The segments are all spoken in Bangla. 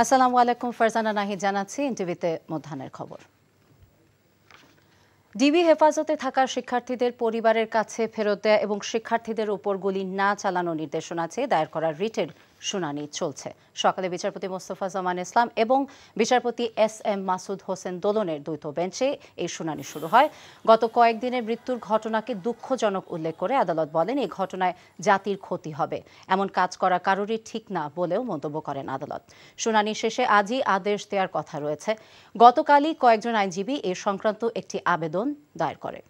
আসসালামু আলাইকুম, ফারজানা নাহিদ জানাচ্ছি এনটিভিতে মধ্যাহ্নের খবর। ডিবি হেফাজতে থাকা শিক্ষার্থীদের পরিবারের কাছে ফেরত দেয়া এবং শিক্ষার্থীদের উপর গুলি না চালানোর নির্দেশনা চেয়ে দায়ের করা রিটের শুনানি চলছে। সকালে বিচারপতি মোস্তফা জামান ইসলাম এবং বিচারপতি এস.এম. মাসুদ হোসেন দোলনের দ্বৈত বেঞ্চে এই শুনানি শুরু হয়। গত কয়েকদিনের মৃত্যুর ঘটনাকে দুঃখজনক উল্লেখ করে আদালত বলেন, এই ঘটনায় জাতির ক্ষতি হবে, এমন কাজ করা কারোরই ঠিক না বলেও মন্তব্য করেন আদালত। শুনানি শেষে আজই আদেশ দেওয়ার কথা রয়েছে। গতকালই কয়েকজন আইনজীবী এ সংক্রান্ত একটি আবেদন দায়ের করে।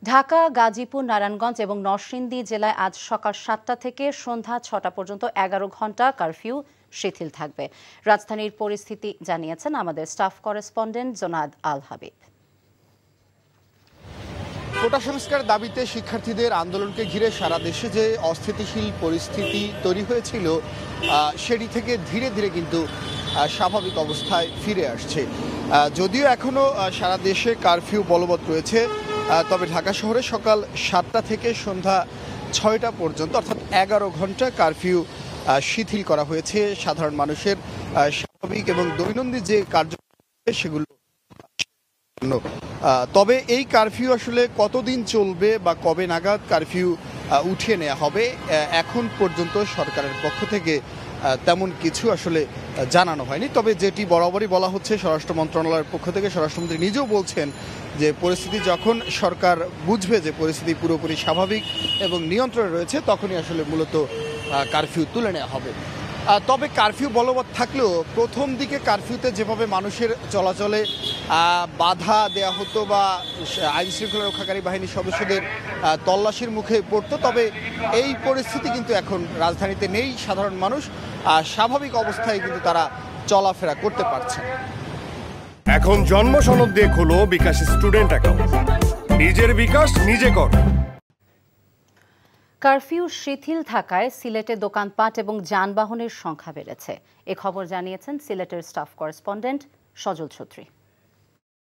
ঢাকা, গাজীপুর, নারায়ণগঞ্জ এবং নরসিংদী জেলায় আজ সকাল ৭টা থেকে সন্ধ্যা ৬টা পর্যন্ত ১১ ঘণ্টা কারফিউ শিথিল থাকবে। রাজধানীর পরিস্থিতি জানিয়েছেন আমাদের স্টাফ করেসপন্ডেন্ট জোনাদ আল হাবিব। কোটা সংস্কার দাবিতে শিক্ষার্থীদের আন্দোলনকে ঘিরে সারা দেশে যে অস্থিতিশীল পরিস্থিতি তৈরি হয়েছিল সেটি থেকে ধীরে ধীরে কিন্তু স্বাভাবিক অবস্থায় ফিরে আসছে। যদিও এখনও সারা দেশে কারফিউ বলবৎ রয়েছে, তবে ঢাকা শহরে সকাল ৭টা থেকে সন্ধ্যা ৬টা পর্যন্ত অর্থাৎ ১১ ঘণ্টা কারফিউ শিথিল করা হয়েছে। সাধারণ মানুষের স্বাভাবিক এবং দৈনন্দিন যে কার্যক্রম সেগুলো। তবে এই কারফিউ আসলে কতদিন চলবে বা কবে নাগাদ কারফিউ উঠিয়ে নেওয়া হবে, এখন পর্যন্ত সরকারের পক্ষ থেকে তেমন কিছু আসলে জানানো হয়নি। তবে যেটি বরাবরই বলা হচ্ছে, স্বরাষ্ট্র মন্ত্রণালয়ের পক্ষ থেকে স্বরাষ্ট্রমন্ত্রী নিজেও বলছেন যে পরিস্থিতি যখন সরকার বুঝবে যে পরিস্থিতি পুরোপুরি স্বাভাবিক এবং নিয়ন্ত্রণে রয়েছে, তখনই আসলে মূলত কারফিউ তুলে নেওয়া হবে। তবে কারফিউ বলবৎ থাকলেও প্রথম দিকে কারফিউতে যেভাবে মানুষের চলাচলে বাধা দেয়া হতো বা আইন শৃঙ্খলা রক্ষাকারী বাহিনীর সদস্যদের তল্লাশির মুখে পড়তো, তবে এই পরিস্থিতি কিন্তু এখন রাজধানীতে নেই। সাধারণ মানুষ স্বাভাবিক অবস্থায় কিন্তু তারা চলাফেরা করতে পারছে। এখন জন্ম সনদ দিয়ে খোলো বিকাশ স্টুডেন্ট অ্যাকাউন্ট, নিজের বিকাশ নিজে কর। কারফিউ শিথিল থাকায় সিলেটে দোকানপাট এবং যানবাহনের সংখ্যা বেড়েছে। এ খবর জানিয়েছেন সিলেটের স্টাফ করেসপন্ডেন্ট সজল ছত্রী।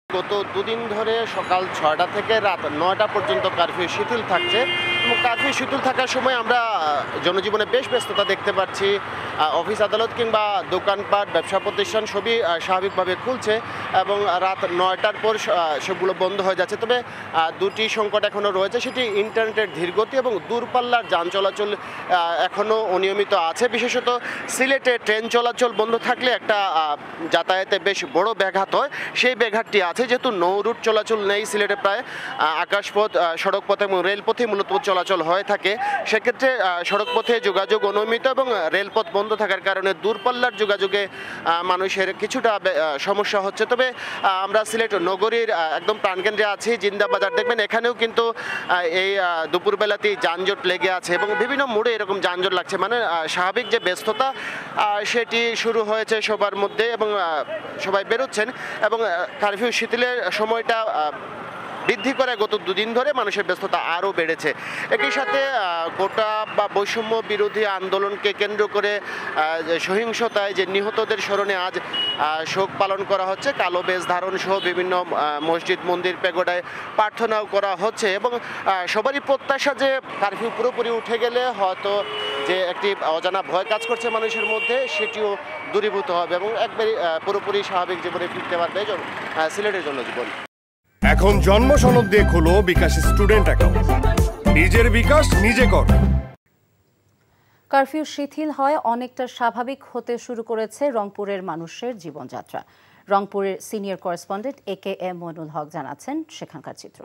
গত দুদিন ধরে সকাল ৬টা থেকে রাত ৯টা পর্যন্ত কারফিউ শিথিল থাকছে এবং কারফিউ শিথিল থাকার সময় আমরা জনজীবনে বেশ ব্যস্ততা দেখতে পাচ্ছি। অফিস আদালত কিংবা দোকানপাট, ব্যবসা প্রতিষ্ঠান সবই স্বাভাবিকভাবে খুলছে এবং রাত ৯টার পর সবগুলো বন্ধ হয়ে যাচ্ছে। তবে দুটি সংকট এখনও রয়েছে, সেটি ইন্টারনেটের ধীরগতি এবং দূরপাল্লার যান চলাচল এখনও অনিয়মিত আছে। বিশেষত সিলেটে ট্রেন চলাচল বন্ধ থাকলে একটা যাতায়াতে বেশ বড় ব্যাঘাত হয়, সেই ব্যাঘাতটি আছে। যেহেতু নৌ রুট চলাচল নেই সিলেটে, প্রায় আকাশপথ, সড়কপথ এবং রেলপথে মূলত চলাচল হয়ে থাকে। সেক্ষেত্রে সড়কপথে যোগাযোগ অনিয়মিত এবং রেলপথ বন্ধ থাকার কারণে দূরপাল্লার যোগাযোগে মানুষের কিছুটা সমস্যা হচ্ছে। তবে আমরা সিলেট নগরীর একদম প্রাণকেন্দ্রে আছি, জিন্দাবাজার। দেখবেন এখানেও কিন্তু এই দুপুরবেলাতেই যানজট লেগে আছে এবং বিভিন্ন মোড়ে এরকম যানজট লাগছে। মানে স্বাভাবিক যে ব্যস্ততা সেটি শুরু হয়েছে সবার মধ্যে এবং সবাই বেরোচ্ছেন এবং কারফিউ শিথিলের সময়টা বৃদ্ধি করে গত দুদিন ধরে মানুষের ব্যস্ততা আরও বেড়েছে। একই সাথে কোটা বা বৈষম্য বিরোধী আন্দোলনকে কেন্দ্র করে সহিংসতায় যে নিহতদের স্মরণে আজ শোক পালন করা হচ্ছে। কালো বেশ ধারণ সহ বিভিন্ন মসজিদ, মন্দির, পেগোডায় প্রার্থনাও করা হচ্ছে এবং সবারই প্রত্যাশা যে কারফিউ পুরোপুরি উঠে গেলে হয়তো যে একটি অজানা ভয় কাজ করছে মানুষের মধ্যে, সেটিও দূরীভূত হবে এবং একবারই পুরোপুরি স্বাভাবিক জীবনে ফিরতে পারবে সিলেটের জনজীবন। এখন জন্ম সনদ দিয়ে খোলো বিকাশ স্টুডেন্ট অ্যাকাউন্ট, নিজের বিকাশ নিজে কর। কারফিউ শিথিল হয় অনেকটা স্বাভাবিক হতে শুরু করেছে রংপুরের মানুষের জীবনযাত্রা। রংপুরের senior correspondent A K M. Moinul Haque জানাচ্ছেন সেখানকার চিত্র।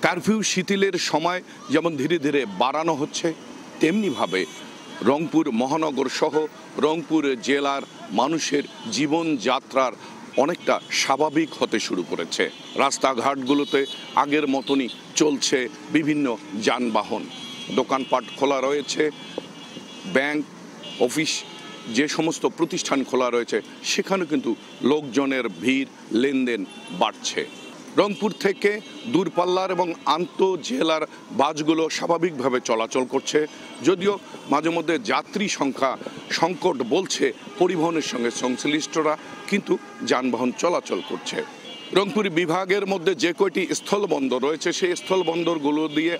কারফিউ শিথিলের সময় যেমন ধীরে ধীরে বাড়ানো হচ্ছে, তেমনিভাবে রংপুর মহানগর সহ রংপুর জেলার মানুষের জীবনযাত্রার অনেকটা স্বাভাবিক হতে শুরু করেছে। রাস্তাঘাটগুলোতে আগের মতনই চলছে বিভিন্ন যানবাহন, দোকানপাট খোলা রয়েছে, ব্যাংক, অফিস, যে সমস্ত প্রতিষ্ঠান খোলা রয়েছে সেখানে কিন্তু লোকজনের ভিড়, লেনদেন বাড়ছে। রংপুর থেকে দূরপাল্লার এবং আন্তঃজেলার বাসগুলো স্বাভাবিকভাবে চলাচল করছে, যদিও মাঝে মধ্যে যাত্রী সংখ্যা সংকট বলছে পরিবহনের সঙ্গে সংশ্লিষ্টরা, কিন্তু যানবাহন চলাচল করছে। রংপুর বিভাগের মধ্যে যে কয়টি স্থলবন্দর রয়েছে সেই স্থলবন্দরগুলো দিয়ে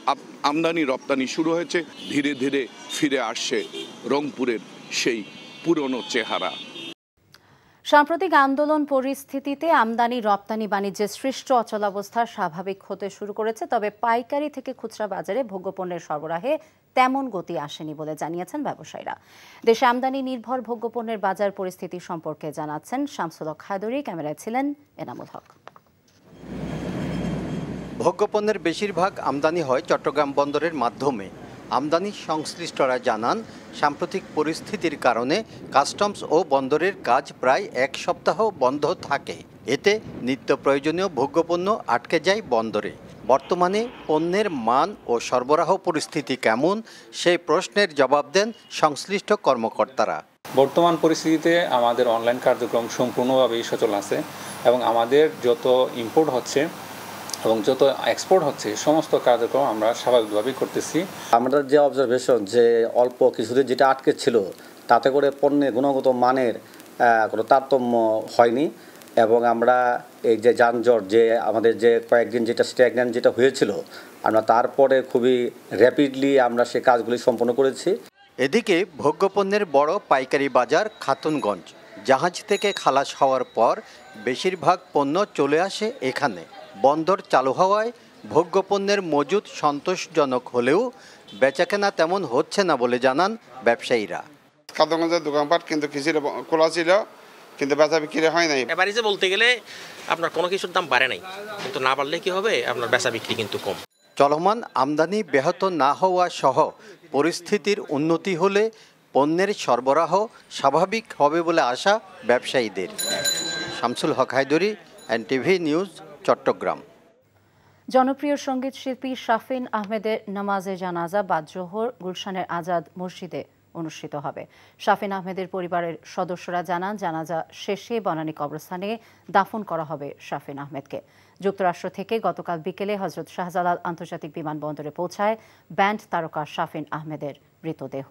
আমদানি রপ্তানি শুরু হয়েছে। ধীরে ধীরে ফিরে আসছে রংপুরের সেই পুরনো চেহারা। সাম্প্রতিক আন্দোলন পরিস্থিতিতে আমদানি রপ্তানি বাণিজ্যের সৃষ্ট অচলাবস্থা স্বাভাবিক হতে শুরু করেছে, তবে পাইকারি থেকে খুচরা বাজারে ভোগ্যপণ্যের সরবরাহে তেমন গতি আসেনি বলে জানিয়েছেন ব্যবসায়ীরা। দেশে আমদানি নির্ভর ভোগ্যপণ্যের বাজার পরিস্থিতি সম্পর্কে জানাচ্ছেন শামসুল হক হায়দরি, ক্যামেরায় ছিলেন এনামুল হক। ভোগ্যপণ্যের বেশিরভাগ আমদানি হয় চট্টগ্রাম বন্দরের মাধ্যমে। আমদানি সংশ্লিষ্টরা জানান, সাম্প্রতিক পরিস্থিতির কারণে কাস্টমস ও বন্দরের কাজ প্রায় এক সপ্তাহ বন্ধ থাকে। এতে নিত্য প্রয়োজনীয় ভোগ্যপণ্য আটকে যায় বন্দরে। বর্তমানে পণ্যের মান ও সরবরাহ পরিস্থিতি কেমন, সেই প্রশ্নের জবাব দেন সংশ্লিষ্ট কর্মকর্তারা। বর্তমান পরিস্থিতিতে আমাদের অনলাইন কার্যক্রম সম্পূর্ণভাবেই সচল আছে এবং আমাদের যত ইম্পোর্ট হচ্ছে এবং যত এক্সপোর্ট হচ্ছে সমস্ত কার্যক্রম আমরা স্বাভাবিকভাবেই করতেছি। আমাদের যে অবজারভেশন যে অল্প কিছুদিন যেটা আটকে ছিল তাতে করে পণ্যের গুণগত মানের কোনো তারতম্য হয়নি এবং আমরা এই যে যানজট যে আমাদের যে কয়েকদিন যেটা স্ট্যাগন্যান্ট যেটা হয়েছিল আমরা তারপরে খুবই র্যাপিডলি আমরা সে কাজগুলি সম্পন্ন করেছি। এদিকে ভোগ্যপণ্যের বড় পাইকারি বাজার খাতুনগঞ্জ। জাহাজ থেকে খালাস হওয়ার পর বেশিরভাগ পণ্য চলে আসে এখানে। বন্দর চালু হওয়ায় ভোগ্যপণ্যের মজুদ সন্তোষজনক হলেও বেচাকেনা তেমন হচ্ছে না বলে জানান ব্যবসায়ীরা। খাতুনগঞ্জের দোকানপাট কিন্তু কিছুটা খোলা ছিল, কিন্তু বেচা বিক্রি হয় নাই। এবারে যে বলতে গেলে আপনার কোনো কিছুর দাম বাড়ে নাই, কিন্তু না বাড়লে কি হবে, আপনার বেচা বিক্রি কিন্তু কম। চলমান আমদানি ব্যাহত না হওয়া সহ পরিস্থিতির উন্নতি হলে পণ্যের সরবরাহ স্বাভাবিক হবে বলে আশা ব্যবসায়ীদের। শামসুল হক হায়দরি, এনটিভি নিউজ, চট্টগ্রাম। জনপ্রিয় সঙ্গীত শিল্পী শাফিন আহমেদের নামাজে জানাজা বাদ জোহর গুলশানের আজাদ মসজিদে অনুষ্ঠিত হবে। শাফিন আহমেদের পরিবারের সদস্যরা জানান, জানাজা শেষে বনানী কবরস্থানে দাফন করা হবে শাফিন আহমেদকে। যুক্তরাষ্ট্র থেকে গতকাল বিকেলে হযরত শাহজালাল আন্তর্জাতিক বিমানবন্দরে পৌঁছায় ব্যান্ড তারকা শাফিন আহমেদের মৃতদেহ।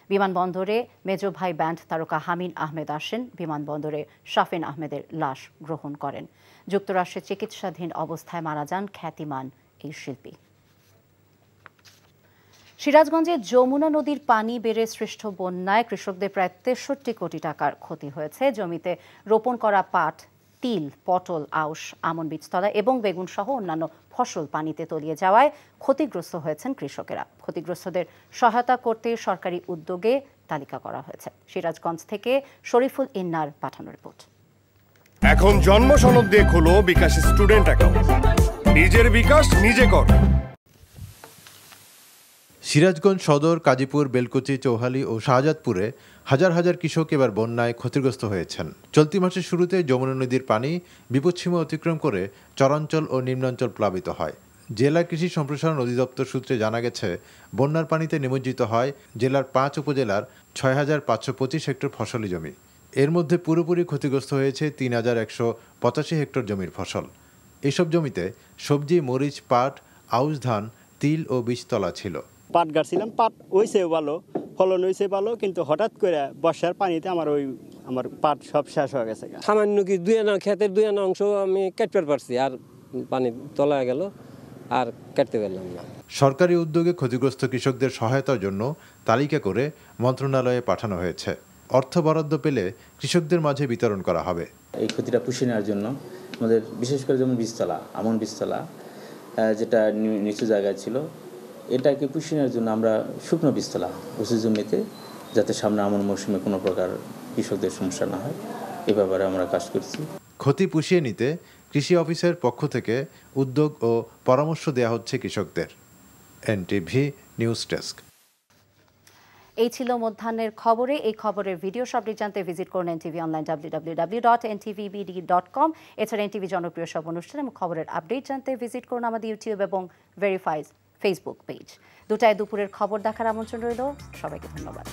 বিমানবন্দরে মেজো ভাই ব্যান্ড তারকা হামিন আহমেদ আসেন, বিমানবন্দরে শাফিন আহমেদের লাশ গ্রহণ করেন। যুক্তরাষ্ট্রে চিকিৎসাধীন অবস্থায় মারা যান খ্যাতিমান এই শিল্পী। সিরাজগঞ্জে যমুনা নদীর পানি বেড়ে সৃষ্ট বন্যায় কৃষকদের প্রায় ৬৩ কোটি টাকার ক্ষতি হয়েছে। জমিতে রোপণ করা পাট, তিল, পটল, আউশ, আমন বীজতলা এবং বেগুন সহ অন্যান্য ফসল পানিতে তলিয়ে যাওয়ায় ক্ষতিগ্রস্ত হয়েছেন কৃষকেরা। ক্ষতিগ্রস্তদের সহায়তা করতে সরকারি উদ্যোগে তালিকা করা হয়েছে। সিরাজগঞ্জ থেকে শরীফুল ইন্নার পাঠানো রিপোর্ট। এখন জন্ম সনদ দিয়ে খোলো বিকাশ স্টুডেন্ট অ্যাকাউন্ট। নিজের বিকাশ নিজে কর। সিরাজগঞ্জ সদর, কাজীপুর, বেলকুচি, চৌহালি ও শাহজাদপুরে হাজার হাজার কৃষক এবার বন্যায় ক্ষতিগ্রস্ত হয়েছেন। চলতি মাসের শুরুতে যমুনা নদীর পানি বিপদসীমা অতিক্রম করে চরাঞ্চল ও নিম্নাঞ্চল প্লাবিত হয়। জেলা কৃষি সম্প্রসারণ অধিদপ্তর সূত্রে জানা গেছে, বন্যার পানিতে নিমজ্জিত হয় জেলার ৫ উপজেলার ৬,৫২৫ হেক্টর ফসলি জমি। এর মধ্যে পুরোপুরি ক্ষতিগ্রস্ত হয়েছে ৩,১৮৫ হেক্টর জমির ফসল। এসব জমিতে সবজি, মরিচ, পাট, আউশ ধান, তিল ও বীজতলা ছিল। পাট গাড়ছিলাম, পাট হয়েছে ভালো, ফলন হয়েছে ভালো, কিন্তু হঠাৎ করে বর্ষার পানিতে আমার পাট সব শেষ হয়ে গেছে। সামান্য কি ক্ষেতের ২ আনা অংশ আমি কাটতে পারছি, আর পানি তলায় গেল আর কাটতে পারলাম না। সরকারি উদ্যোগে ক্ষতিগ্রস্ত কৃষকদের সহায়তার জন্য তালিকা করে মন্ত্রণালয়ে পাঠানো হয়েছে। অর্থ বরাদ্দ পেলে কৃষকদের মাঝে বিতরণ করা হবে। এই ক্ষতিটা পুষিয়ে নেওয়ার জন্য আমাদের বিশেষ করে যেমন বীজতলা, আমন বীজতলা যেটা নিচু জায়গায় ছিল, এটাকে পুষিয়ে নেওয়ার জন্য আমরা শুকনো বীজতলা উঁচু জমিতে, যাতে সামনে আমন মৌসুমে কোনো প্রকার কৃষকদের সমস্যা না হয়, এ ব্যাপারে আমরা কাজ করছি। ক্ষতি পুষিয়ে নিতে কৃষি অফিসের পক্ষ থেকে উদ্যোগ ও পরামর্শ দেওয়া হচ্ছে কৃষকদের। NTV news desk. এই ছিল মধ্যাহ্নের খবরে। এই খবরের ভিডিও সবটি জানতে ভিজিট করুন এনটিভি অনলাইন www.ntvbd.com। এছাড়া এনটিভি জনপ্রিয় সব অনুষ্ঠান এবং খবরের আপডেট জানতে ভিজিট করুন আমাদের ইউটিউব এবং ভেরিফাইড ফেসবুক পেজ। 2টায় দুপুরের খবর দেখার আমন্ত্রণ রইল। সবাইকে ধন্যবাদ।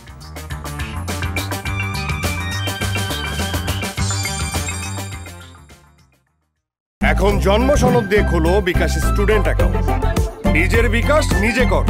এখন জন্ম সনদ দিয়ে খোলো বিকাশ স্টুডেন্ট অ্যাকাউন্ট। নিজের বিকাশ নিজে কর।